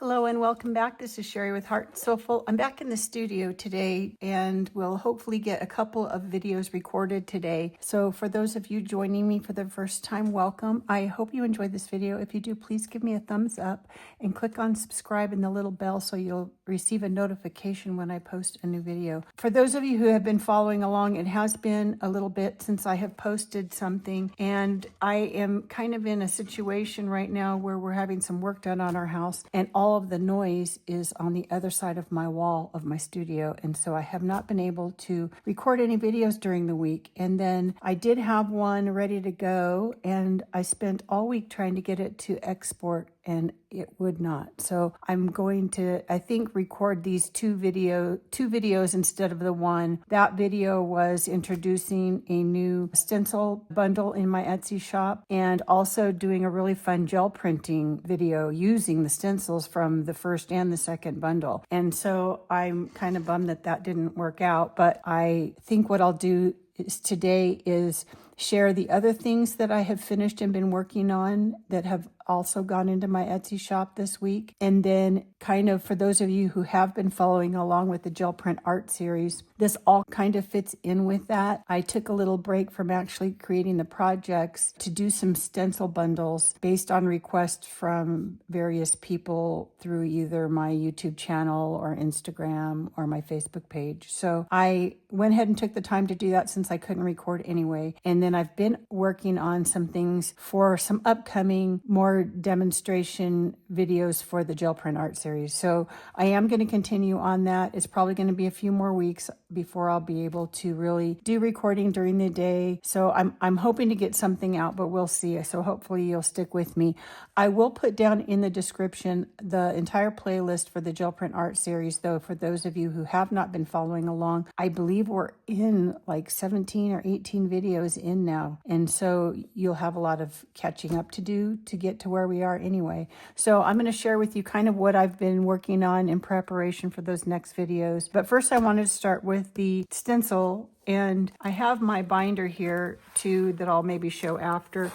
Hello and welcome back. This is Sherry with Heart Soulful. I'm back in the studio today and we'll hopefully get a couple of videos recorded today. So for those of you joining me for the first time, welcome. I hope you enjoyed this video. If you do, please give me a thumbs up and click on subscribe and the little bell so you'll receive a notification when I post a new video. For those of you who have been following along, it has been a little bit since I have posted something, and I am kind of in a situation right now where we're having some work done on our house and all of the noise is on the other side of my wall of my studio, and so I have not been able to record any videos during the week. And then I did have one ready to go and I spent all week trying to get it to export and it would not. So I'm going to, I think, record these two videos instead of the one. That video was introducing a new stencil bundle in my Etsy shop and also doing a really fun gel printing video using the stencils from the first and the second bundle. And so I'm kind of bummed that that didn't work out, but I think what I'll do today is share the other things that I have finished and been working on that have also gone into my Etsy shop this week. And then kind of for those of you who have been following along with the gel print art series, this all kind of fits in with that. I took a little break from actually creating the projects to do some stencil bundles based on requests from various people through either my YouTube channel or Instagram or my Facebook page. So I went ahead and took the time to do that since I couldn't record anyway. And then I've been working on some things for some upcoming more demonstration videos for the gel print art series. So I am going to continue on that. It's probably going to be a few more weeks before I'll be able to really do recording during the day. So I'm hoping to get something out, but we'll see. So hopefully you'll stick with me. I will put down in the description the entire playlist for the gel print art series, though, for those of you who have not been following along. I believe we're in like 17 or 18 videos in now. And so you'll have a lot of catching up to do to get to where we are anyway. So I'm going to share with you kind of what I've been working on in preparation for those next videos. But first I wanted to start with the stencil. And I have my binder here too that I'll maybe show after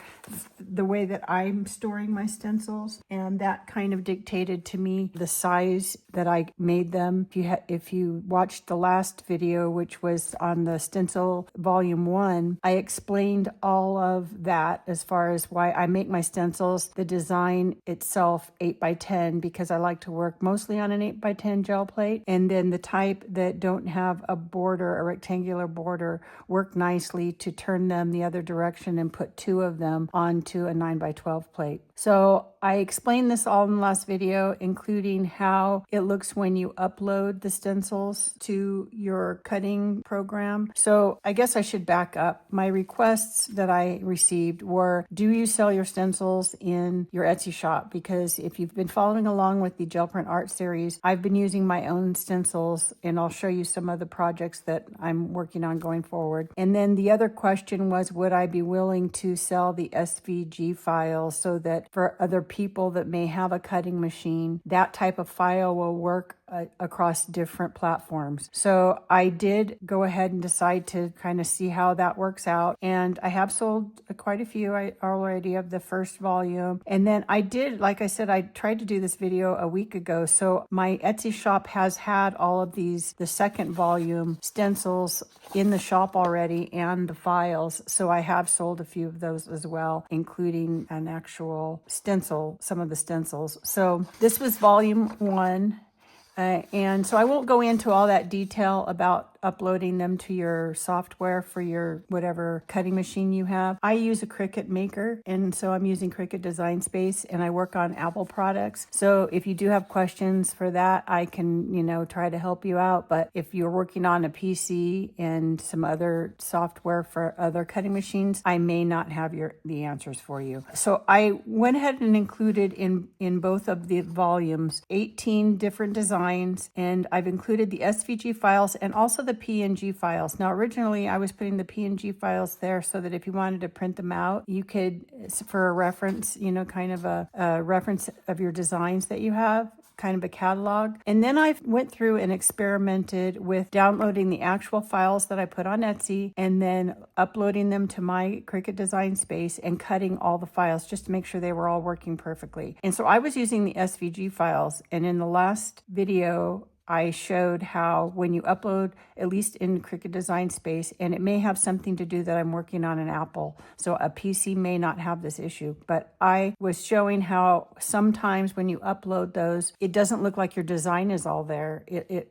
the way that I'm storing my stencils. And that kind of dictated to me the size that I made them. If you watched the last video, which was on the stencil volume 1, I explained all of that as far as why I make my stencils, the design itself 8x10, because I like to work mostly on an 8x10 gel plate. And then the type that don't have a border, a rectangular border, work nicely to turn them the other direction and put 2 of them onto a 9x12 plate. So I explained this all in the last video, including how it looks when you upload the stencils to your cutting program. So I guess I should back up. My requests that I received were, do you sell your stencils in your Etsy shop? Because if you've been following along with the gel print art series, I've been using my own stencils, and I'll show you some of the projects that I'm working on going forward. And then the other question was, would I be willing to sell the SVG files so that for other people that may have a cutting machine, that type of file will work across different platforms. So I did go ahead and decide to kind of see how that works out. And I have sold quite a few already of the first volume. And then I did, like I said, I tried to do this video a week ago. So my Etsy shop has had all of these, the second volume stencils in the shop already and the files. So I have sold a few of those as well, including an actual stencil, some of the stencils. So this was volume 1. And so I won't go into all that detail about uploading them to your software for your whatever cutting machine you have. I use a Cricut maker, and so I'm using Cricut Design Space, and I work on Apple products. So if you do have questions for that, I can, try to help you out. But if you're working on a PC and some other software for other cutting machines, I may not have the answers for you. So I went ahead and included in both of the volumes 18 different designs, and I've included the SVG files and also the PNG files. Now, originally I was putting the PNG files there so that if you wanted to print them out, you could, for a reference, you know, kind of a reference of your designs that you have, kind of a catalog. And then I went through and experimented with downloading the actual files that I put on Etsy and then uploading them to my Cricut Design Space and cutting all the files just to make sure they were all working perfectly. And so I was using the SVG files, and in the last video I showed how when you upload, at least in Cricut Design Space, and it may have something to do that I'm working on an Apple, so a PC may not have this issue, but I was showing how sometimes when you upload those, it doesn't look like your design is all there.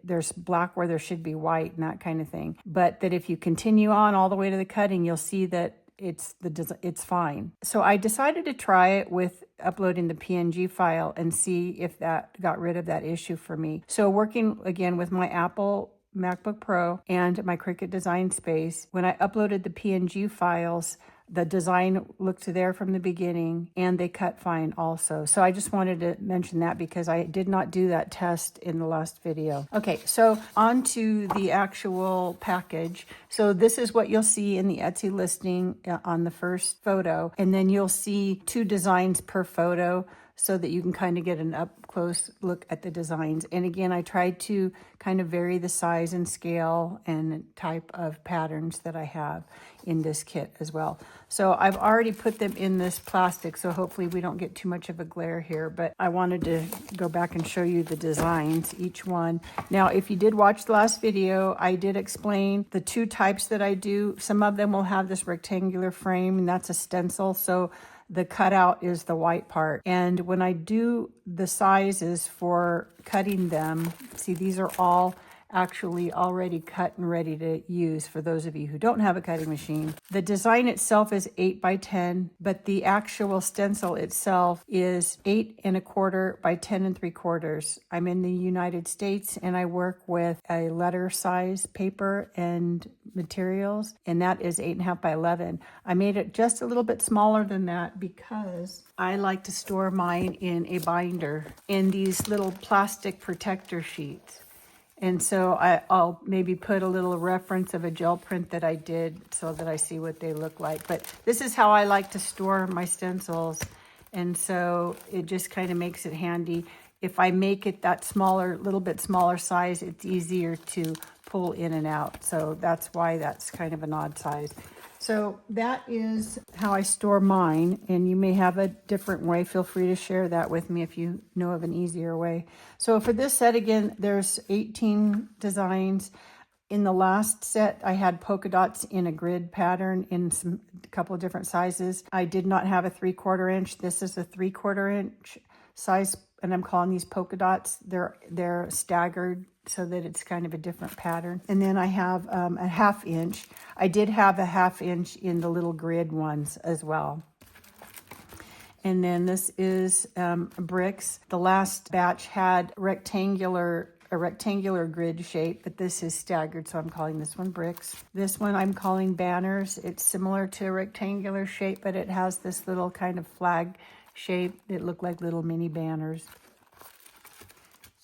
There's black where there should be white and that kind of thing. But that if you continue on all the way to the cutting, you'll see that it's fine. So I decided to try it with uploading the PNG file and see if that got rid of that issue for me. So working again with my Apple MacBook Pro and my Cricut Design Space, when I uploaded the PNG files, the design looked there from the beginning and they cut fine also. So I just wanted to mention that because I did not do that test in the last video. Okay, so on to the actual package. So this is what you'll see in the Etsy listing on the first photo. And then you'll see 2 designs per photo so that you can kind of get an up close look at the designs. And again, I tried to kind of vary the size and scale and type of patterns that I have in this kit as well. So I've already put them in this plastic, so hopefully we don't get too much of a glare here, but I wanted to go back and show you the designs, each one. Now, if you did watch the last video, I did explain the 2 types that I do. Some of them will have this rectangular frame, and that's a stencil. So the cutout is the white part. And when I do the sizes for cutting them, see, these are all actually already cut and ready to use for those of you who don't have a cutting machine. The design itself is 8 by 10, but the actual stencil itself is 8 1/4 by 10 3/4. I'm in the United States and I work with a letter size paper and materials, and that is 8.5 by 11. I made it just a little bit smaller than that because I like to store mine in a binder in these little plastic protector sheets. And so I'll maybe put a little reference of a gel print that I did so that I see what they look like. But this is how I like to store my stencils. And so it just kind of makes it handy. If I make it that smaller, little bit smaller size, it's easier to pull in and out. So that's why that's kind of an odd size. So that is how I store mine, and you may have a different way. Feel free to share that with me if you know of an easier way. So for this set, again, there's 18 designs. In the last set, I had polka dots in a grid pattern in a couple of different sizes. I did not have a 3/4 inch. This is a 3/4 inch size, and I'm calling these polka dots. They're staggered so that it's kind of a different pattern. And then I have a 1/2 inch. I did have a 1/2 inch in the little grid ones as well. And then this is bricks. The last batch had a rectangular grid shape, but this is staggered, so I'm calling this one bricks. This one I'm calling banners. It's similar to a rectangular shape, but it has this little kind of flag shape that look like little mini banners.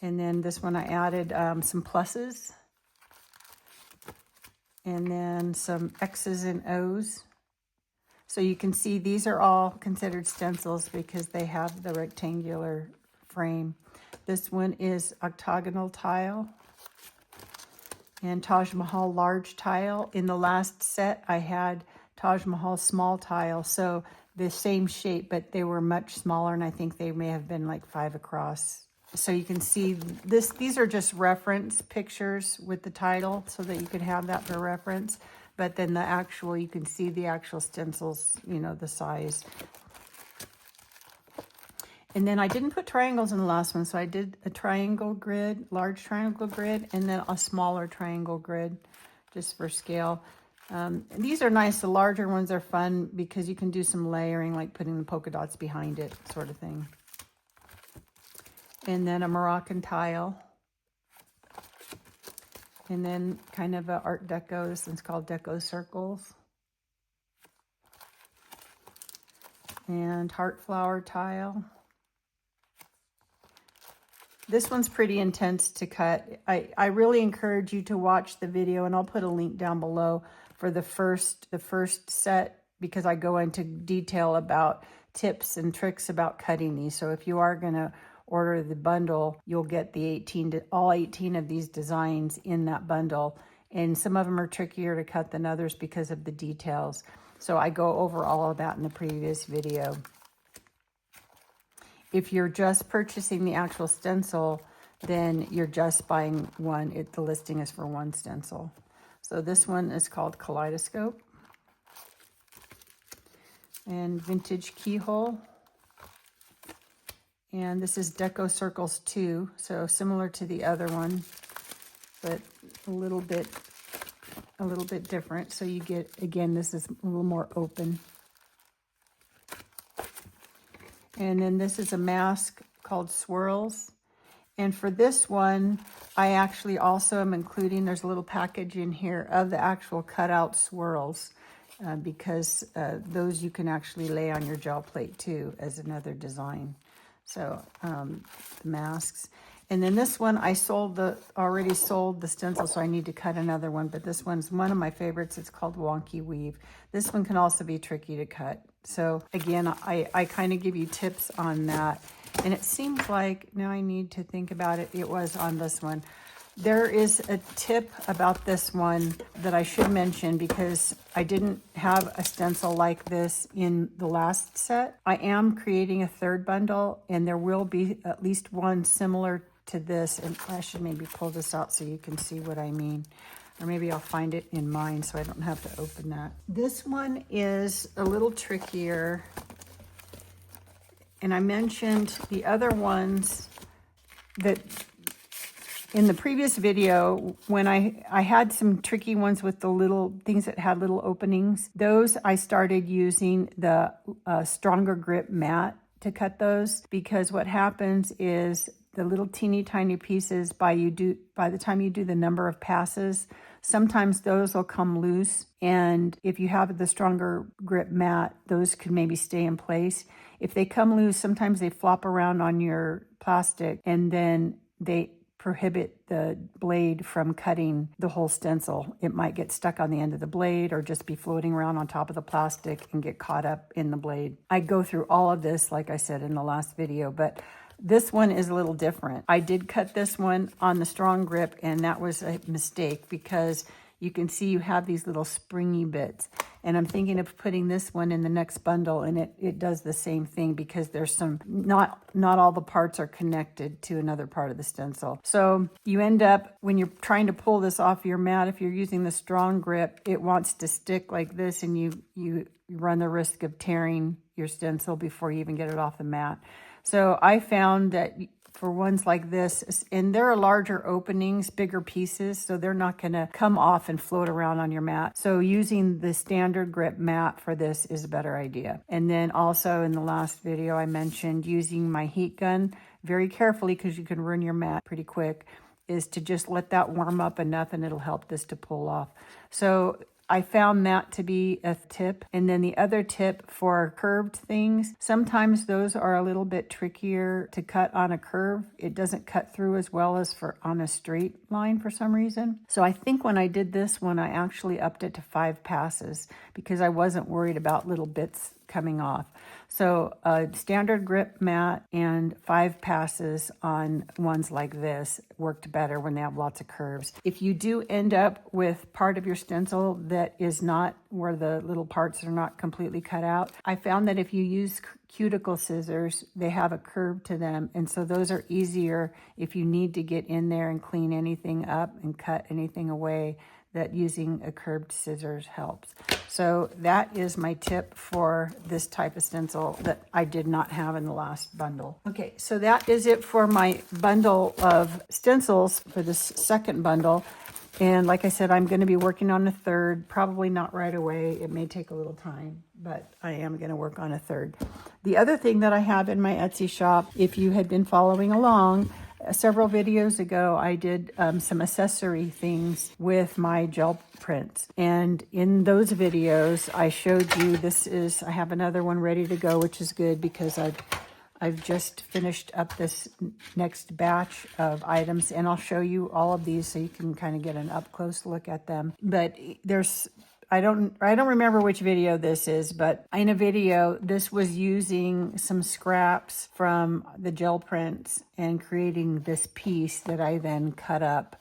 And then this one I added some pluses, and then some X's and O's. So you can see these are all considered stencils because they have the rectangular frame. This one is octagonal tile and Taj Mahal large tile. In the last set, I had Taj Mahal small tile, so the same shape, but they were much smaller, and I think they may have been like 5 across. So you can see this. These are just reference pictures with the title so that you can have that for reference. But then you can see the actual stencils, you know, the size. And then I didn't put triangles in the last one, so I did a triangle grid, large triangle grid, and then a smaller triangle grid just for scale. These are nice. The larger ones are fun because you can do some layering, like putting the polka dots behind it, sort of thing. And then a Moroccan tile. And then kind of a Art Deco. This one's called Deco Circles. And heart flower tile. This one's pretty intense to cut. I really encourage you to watch the video, and I'll put a link down below for the first set, because I go into detail about tips and tricks about cutting these. So if you are going to order the bundle, you'll get the all 18 of these designs in that bundle. And some of them are trickier to cut than others because of the details. So I go over all of that in the previous video. If you're just purchasing the actual stencil, then you're just buying one. The listing is for one stencil. So this one is called Kaleidoscope. And Vintage Keyhole. And this is Deco Circles 2, so similar to the other one, but a little bit different. So you get, again, this is a little more open. And then this is a mask called Swirls. And for this one, I actually also am including, there's a little package in here of the actual cutout swirls, because those you can actually lay on your gel plate too as another design. So the masks. And then this one, I already sold the stencil, so I need to cut another one. But this one's one of my favorites. It's called Wonky Weave. This one can also be tricky to cut. So again, I kind of give you tips on that. And it seems like, now I need to think about it, it was on this one. There is a tip about this one that I should mention, because I didn't have a stencil like this in the last set. I am creating a third bundle, and there will be at least one similar to this. And I should maybe pull this out so you can see what I mean. Or maybe I'll find it in mine so I don't have to open that. This one is a little trickier. And I mentioned the other ones that in the previous video, when I had some tricky ones with the little things that had little openings, those I started using the stronger grip mat to cut those, because what happens is the little teeny tiny pieces, by the time you do the number of passes, sometimes those will come loose. And if you have the stronger grip mat, those could maybe stay in place. If they come loose, sometimes they flop around on your plastic, and then they prohibit the blade from cutting the whole stencil. It might get stuck on the end of the blade, or just be floating around on top of the plastic and get caught up in the blade. I go through all of this, like I said in the last video, but this one is a little different. I did cut this one on the strong grip, and that was a mistake, because you can see you have these little springy bits. And I'm thinking of putting this one in the next bundle, and it does the same thing, because there's some, not all the parts are connected to another part of the stencil. So you end up, when you're trying to pull this off your mat, if you're using the strong grip, it wants to stick like this, and you run the risk of tearing your stencil before you even get it off the mat. So I found that for ones like this, and there are larger openings, bigger pieces, so they're not going to come off and float around on your mat. So using the standard grip mat for this is a better idea. And then also in the last video, I mentioned using my heat gun very carefully, because you can ruin your mat pretty quick, is to just let that warm up enough, and it'll help this to pull off. So I found that to be a tip. And then the other tip for curved things, sometimes those are a little bit trickier to cut on a curve. It doesn't cut through as well as on a straight line for some reason. So I think when I did this one, I actually upped it to 5 passes, because I wasn't worried about little bits coming off. So a standard grip mat and 5 passes on ones like this worked better when they have lots of curves. If you do end up with part of your stencil that is not, where the little parts are not completely cut out, I found that if you use cuticle scissors, they have a curve to them, and so those are easier if you need to get in there and clean anything up and cut anything away, that using a curved scissors helps. So that is my tip for this type of stencil that I did not have in the last bundle. Okay, so that is it for my bundle of stencils for this second bundle. And like I said, I'm going to be working on a third, probably not right away. It may take a little time, but I am going to work on a third. The other thing that I have in my Etsy shop, if you had been following along, several videos ago, I did some accessory things with my gel prints. And in those videos, I showed you, I have another one ready to go, which is good, because I've just finished up this next batch of items, and I'll show you all of these so you can kind of get an up close look at them. But there's, I don't remember which video this is, but in a video, this was using some scraps from the gel prints and creating this piece that I then cut up.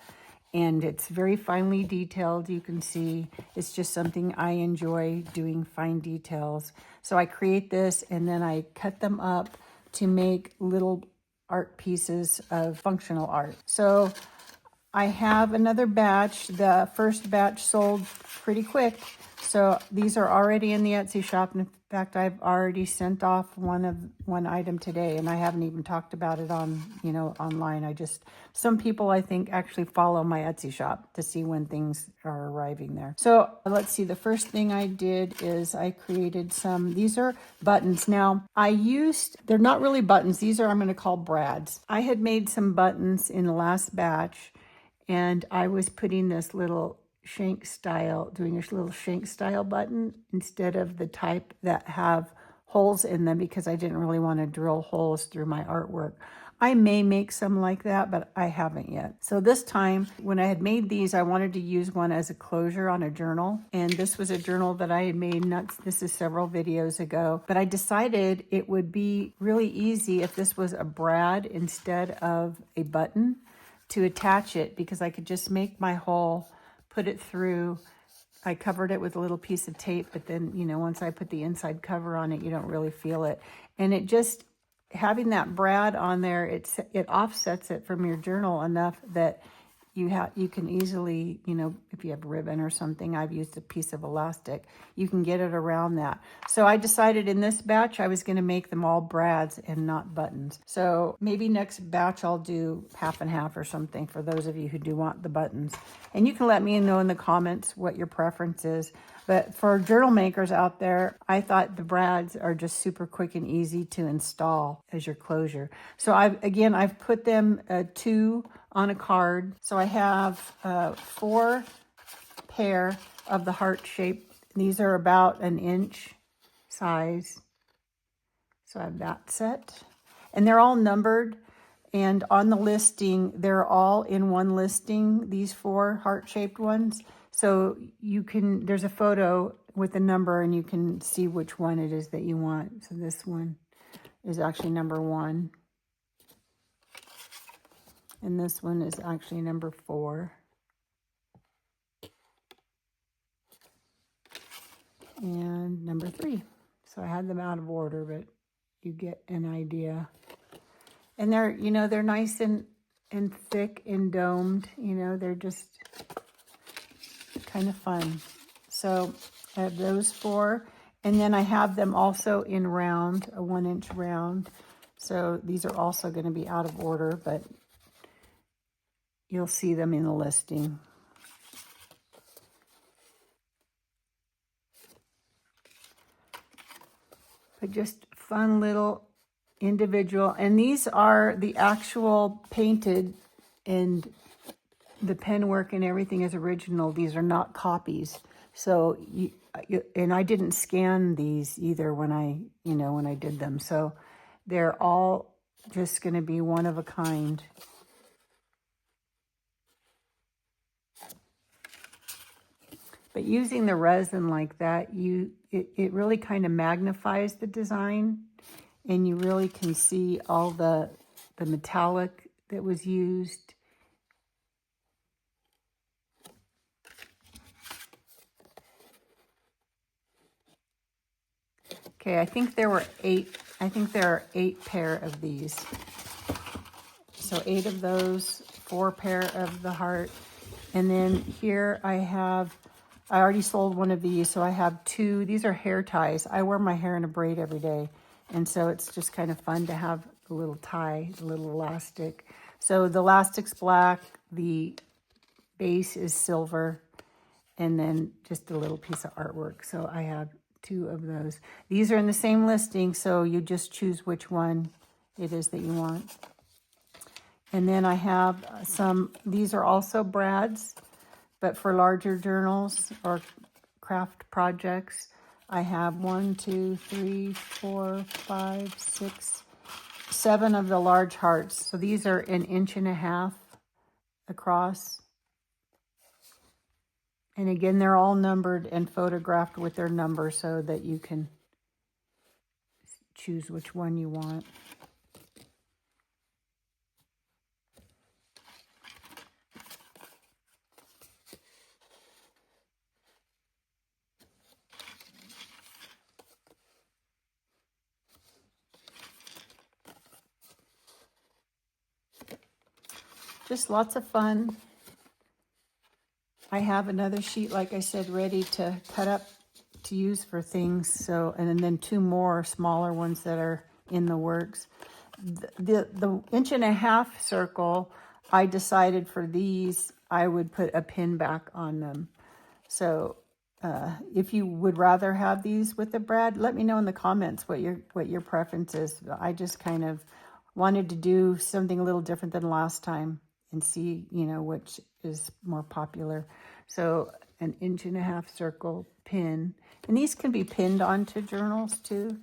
And it's very finely detailed. You can see it's just something I enjoy doing, fine details. So I create this and then I cut them up to make little art pieces of functional art. So I have another batch. The first batch sold pretty quick. So these are already in the Etsy shop. In fact, I've already sent off one item today, and I haven't even talked about it on, online. Some people I think actually follow my Etsy shop to see when things are arriving there. So let's see, the first thing I did is I created these are buttons. Now they're not really buttons. These are, I'm going to call brads. I had made some buttons in the last batch, and I was putting this little shank style, doing a little shank style button instead of the type that have holes in them because I didn't really want to drill holes through my artwork. I may make some like that, but I haven't yet. So this time when I had made these, I wanted to use one as a closure on a journal. And this was a journal that I had made, this is several videos ago, but I decided it would be really easy if this was a brad instead of a button to attach it, because I could just make my hole, put it through. I covered it with a little piece of tape, but then, once I put the inside cover on it, you don't really feel it. And it just, having that brad on there, it offsets it from your journal enough that you can easily, if you have ribbon or something, I've used a piece of elastic, you can get it around that. So I decided in this batch, I was going to make them all brads and not buttons. So maybe next batch, I'll do half and half or something for those of you who do want the buttons. And you can let me know in the comments what your preference is. But for journal makers out there, I thought the brads are just super quick and easy to install as your closure. So I've put them 2 on a card. So I have 4 pair of the heart shape. These are about an inch size. So I have that set. And they're all numbered. And on the listing, they're all in one listing, these 4 heart-shaped ones. So there's a photo with a number and you can see which one it is that you want. So this one is actually number 1. And this one is actually number 4. And number 3. So I had them out of order, but you get an idea. And they're nice and thick and domed. They're just kind of fun. So I have those 4. And then I have them also in round, a 1-inch round. So these are also going to be out of order, but you'll see them in the listing. But just fun little individual. And these are the actual painted, and the pen work and everything is original. These are not copies. So, and I didn't scan these either when I did them. So they're all just going to be one of a kind. But using the resin like that, it really kind of magnifies the design, and you really can see all the metallic that was used. Okay, I think there are 8 pair of these. So 8 of those, 4 pair of the heart. And then here I already sold one of these, so I have 2. These are hair ties. I wear my hair in a braid every day, and so it's just kind of fun to have a little tie, a little elastic. So the elastic's black, the base is silver, and then just a little piece of artwork. So I have 2 of those. These are in the same listing, so you just choose which one it is that you want. And then I have these are also brads, but for larger journals or craft projects. I have 1, 2, 3, 4, 5, 6, 7 of the large hearts. So these are 1.5 inches across. And again, they're all numbered and photographed with their number so that you can choose which one you want. Just lots of fun. I have another sheet, like I said, ready to cut up to use for things. So, and then 2 more smaller ones that are in the works. The 1.5 inch circle, I decided for these, I would put a pin back on them. So if you would rather have these with the brad, let me know in the comments what your preference is. I just kind of wanted to do something a little different than last time and see, which is more popular. So 1.5 inch circle pin. And these can be pinned onto journals too,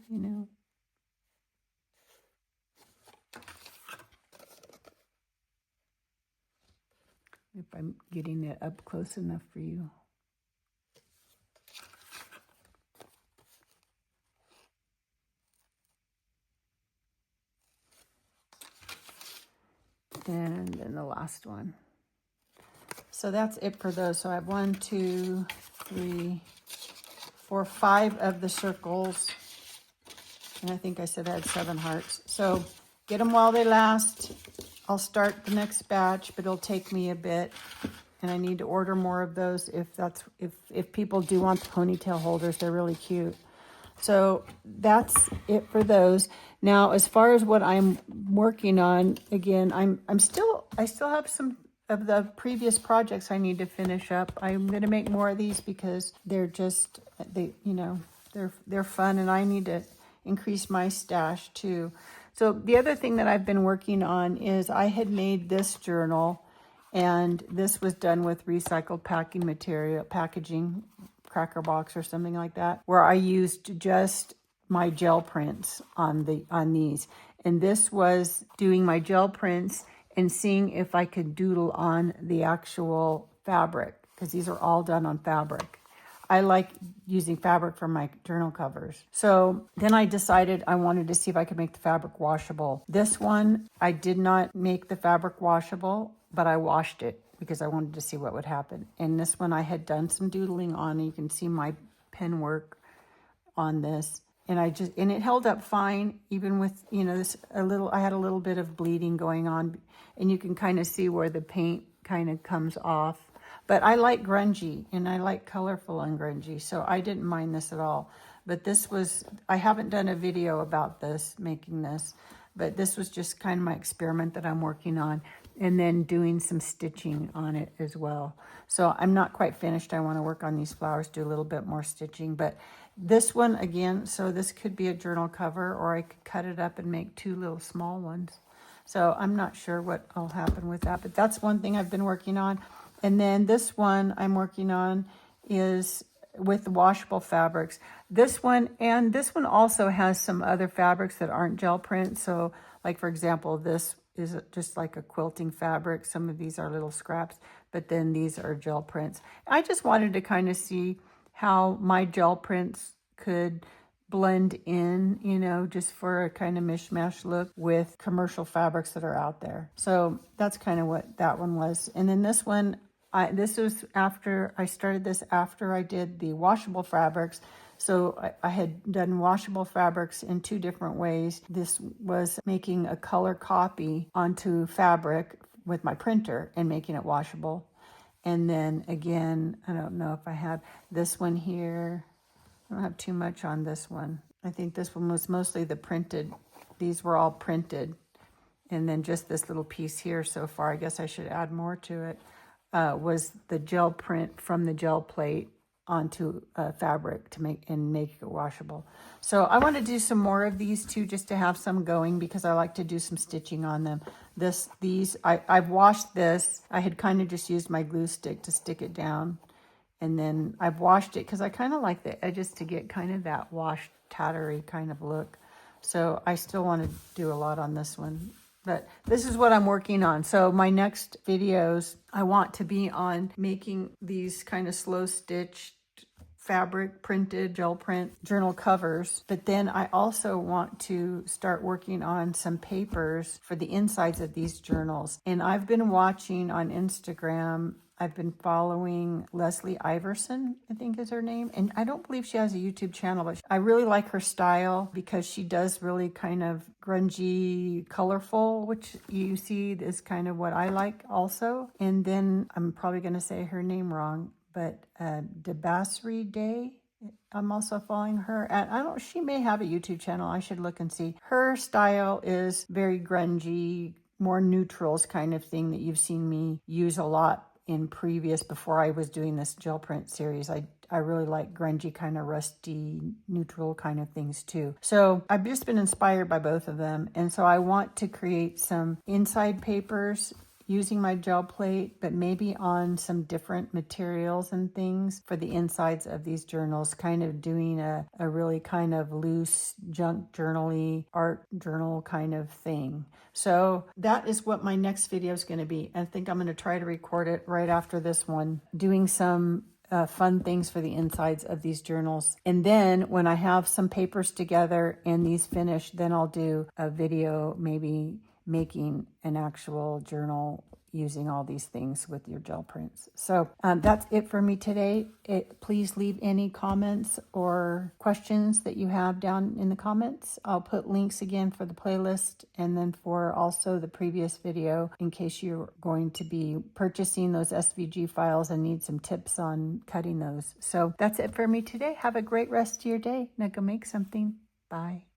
If I'm getting it up close enough for you. And then the last one. So that's it for those. So I have 1, 2, 3, 4, 5 of the circles. And I think I said I had 7 hearts. So get them while they last. I'll start the next batch, but it'll take me a bit. And I need to order more of those if people do want the ponytail holders. They're really cute. So that's it for those. Now, as far as what I'm working on, again, I still have some of the previous projects I need to finish up. I'm going to make more of these because they're they're fun, and I need to increase my stash too. So the other thing that I've been working on is I had made this journal, and this was done with recycled packaging, cracker box or something like that, where I used just my gel prints on these. And this was doing my gel prints and seeing if I could doodle on the actual fabric, because these are all done on fabric. I like using fabric for my journal covers. So then I decided I wanted to see if I could make the fabric washable. This one, I did not make the fabric washable, but I washed it because I wanted to see what would happen. And this one I had done some doodling on. You can see my pen work on this. And it held up fine, even with, I had a little bit of bleeding going on, and you can kind of see where the paint kind of comes off. But I like grungy, and I like colorful and grungy, so I didn't mind this at all. But I haven't done a video about making this, but this was just kind of my experiment that I'm working on, and then doing some stitching on it as well. So I'm not quite finished. I want to work on these flowers, do a little bit more stitching. But this one, again, so this could be a journal cover, or I could cut it up and make 2 little small ones. So I'm not sure what will happen with that, but that's one thing I've been working on. And then this one I'm working on is with the washable fabrics. This one also has some other fabrics that aren't gel print. So like, for example, this is just like a quilting fabric. Some of these are little scraps, but then these are gel prints. I just wanted to kind of see how my gel prints could blend in, just for a kind of mishmash look with commercial fabrics that are out there. So that's kind of what that one was. And then this one, this was after I started this, after I did the washable fabrics. So I had done washable fabrics in 2 different ways. This was making a color copy onto fabric with my printer and making it washable. And then again, I don't know if I have this one here. I don't have too much on this one. I think this one was mostly the printed. These were all printed. And then just this little piece here so far, I guess I should add more to it, was the gel print from the gel plate onto fabric to make it washable. So I want to do some more of these too, just to have some going, because I like to do some stitching on them. I've washed this. I had kind of just used my glue stick to stick it down. And then I've washed it because I kind of like the edges to get kind of that washed, tattery kind of look. So I still want to do a lot on this one. But this is what I'm working on. So my next videos, I want to be on making these kind of slow stitched fabric printed gel print journal covers. But then I also want to start working on some papers for the insides of these journals. And I've been watching on Instagram, I've been following Leslie Iverson, I think is her name. And I don't believe she has a YouTube channel, but I really like her style because she does really kind of grungy, colorful, which you see is kind of what I like also. And then I'm probably going to say her name wrong, but Debasri Day. I'm also following her, and I don't. She may have a YouTube channel. I should look and see. Her style is very grungy, more neutrals kind of thing that you've seen me use a lot in previous, before I was doing this gel print series. I really like grungy, kind of rusty, neutral kind of things too. So I've just been inspired by both of them, and so I want to create some inside papers using my gel plate, but maybe on some different materials and things for the insides of these journals, kind of doing a really kind of loose junk journal-y art journal kind of thing. So that is what my next video is going to be. I think I'm going to try to record it right after this one, doing some fun things for the insides of these journals. And then when I have some papers together and these finished, then I'll do a video maybe making an actual journal using all these things with your gel prints. So that's it for me today. Please leave any comments or questions that you have down in the comments. I'll put links again for the playlist and then for also the previous video in case you're going to be purchasing those SVG files and need some tips on cutting those. So that's it for me today. Have a great rest of your day. Now go make something. Bye.